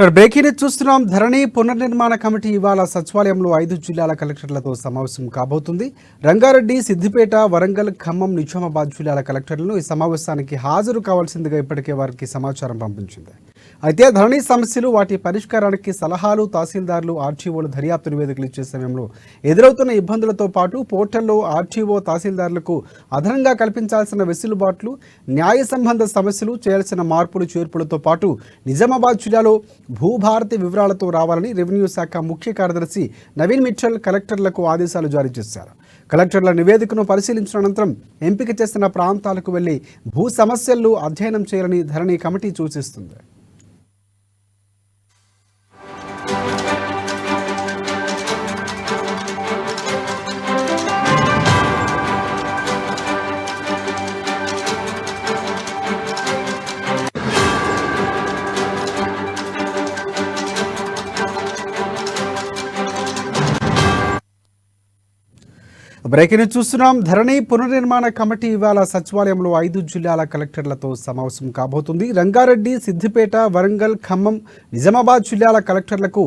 Breaking news చూస్తున్నాం. ధరణి పునర్నిర్మాణ committee ఇవాళ సచివాలయంలో 5 జిల్లాల కలెక్టర్లతో సమావేశం కాబోతుంది. రంగారెడ్డి, సిద్దిపేట, వరంగల్, ఖమ్మం, నిజామాబాద్ జిల్లాల కలెక్టర్లను ఈ సమావేశానికి హాజరు కావాల్సిందిగా ఇప్పటికే వారికి సమాచారం పంపించింది. అయితే ధరణి సమస్యలు, వాటి పరిష్కారానికి సలహాలు తహసీల్దార్లు, ఆర్టీఓలు దర్యాప్తు నివేదికలు ఇచ్చే సమయంలో ఎదురవుతున్న ఇబ్బందులతో పాటు పోర్టల్లో ఆర్టీఓ, తహసీల్దార్లకు అదనంగా కల్పించాల్సిన వెసులుబాట్లు, న్యాయ సంబంధ సమస్యలు, చేయాల్సిన మార్పులు చేర్పులతో పాటు నిజామాబాద్ జిల్లాలో భూభారతి వివరాలతో రావాలని రెవెన్యూ శాఖ ముఖ్య కార్యదర్శి నవీన్ మిట్టల్ కలెక్టర్లకు ఆదేశాలు జారీ చేశారు. కలెక్టర్ల నివేదికను పరిశీలించిన అనంతరం ఎంపిక చేసిన ప్రాంతాలకు వెళ్లి భూ సమస్యలను అధ్యయనం చేయాలని ధరణి కమిటీ సూచిస్తుంది. బ్రేకింగ్ న్యూస్ చూస్తున్నాం. ధరణి పునర్నిర్మాణ కమిటీ ఇవాళ సచివాలయంలో 5 జిల్లాల కలెక్టర్లతో సమావేశం కాబోతుంది. రంగారెడ్డి, సిద్దిపేట, వరంగల్, ఖమ్మం, నిజామాబాద్ జిల్లాల కలెక్టర్లకు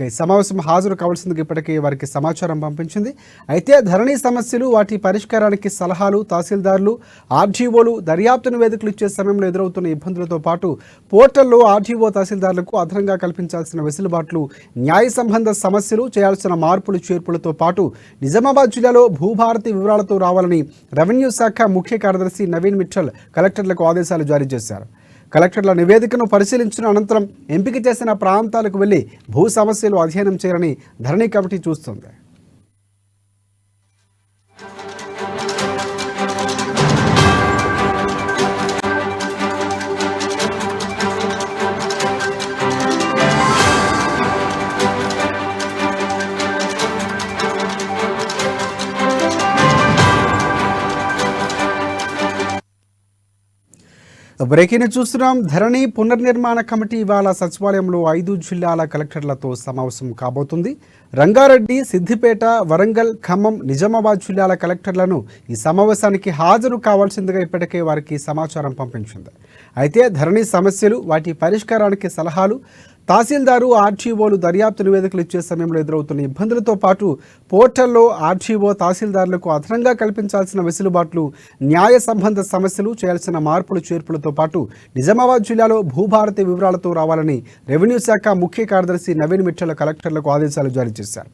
ఈ సమావేశం హాజరు కావాల్సిందిగా ఇప్పటికే వారికి సమాచారం పంపించింది. అయితే ధరణి సమస్యలు, వాటి పరిష్కారానికి సలహాలు తహసీల్దార్లు, ఆర్టీఓలు దర్యాప్తు నివేదికలు ఇచ్చే సమయంలో ఎదురవుతున్న ఇబ్బందులతో పాటు పోర్టల్లో ఆర్టీఓ, తహసీల్దార్లకు అదనంగా కల్పించాల్సిన వెసులుబాట్లు, న్యాయ సంబంధ సమస్యలు, చేయాల్సిన మార్పులు చేర్పులతో పాటు నిజామాబాద్ జిల్లాలో భూభారతి వివరాలతో రావాలని రెవెన్యూ శాఖ ముఖ్య కార్యదర్శి నవీన్ మిట్టల్ కలెక్టర్లకు ఆదేశాలు జారీ చేశారు. కలెక్టర్ల నివేదికను పరిశీలించిన అనంతరం ఎంపిక చేసిన ప్రాంతాలకు వెళ్లి భూ సమస్యలు అధ్యయనం చేయాలని ధరణి కమిటీ చూస్తోంది. బ్రేకింగ్ చూస్తున్నాం. ధరణి పునర్నిర్మాణ కమిటీ ఇవాళ సచివాలయంలో 5 జిల్లాల కలెక్టర్లతో సమావేశం కాబోతుంది. రంగారెడ్డి, సిద్దిపేట, వరంగల్, ఖమ్మం, నిజామాబాద్ జిల్లాల కలెక్టర్లను ఈ సమావేశానికి హాజరు కావాల్సిందిగా ఇప్పటికే వారికి సమాచారం పంపించింది. అయితే ధరణి సమస్యలు, వాటి పరిష్కారానికి సలహాలు తహసీల్దారు, ఆర్టీఓలు దర్యాప్తు నివేదికలు ఇచ్చే సమయంలో ఎదురవుతున్న ఇబ్బందులతో పాటు పోర్టల్లో ఆర్టీఓ, తహసీల్దార్లకు అదనంగా కల్పించాల్సిన వెసులుబాట్లు, న్యాయ సంబంధ సమస్యలు, చేయాల్సిన మార్పులు చేర్పులతో పాటు నిజామాబాద్ జిల్లాలో భూభారతి వివరాలతో రావాలని రెవెన్యూ శాఖ ముఖ్య కార్యదర్శి నవీన్ మిట్టల్ కలెక్టర్లకు ఆదేశాలు జారీ చేశారు.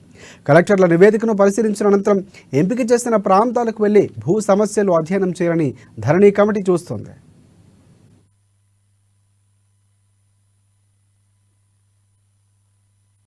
కలెక్టర్ల నివేదికను పరిశీలించిన అనంతరం ఎంపిక చేసిన ప్రాంతాలకు వెళ్లి భూ సమస్యలు అధ్యయనం చేయాలని ధరణి కమిటీ చూస్తోంది.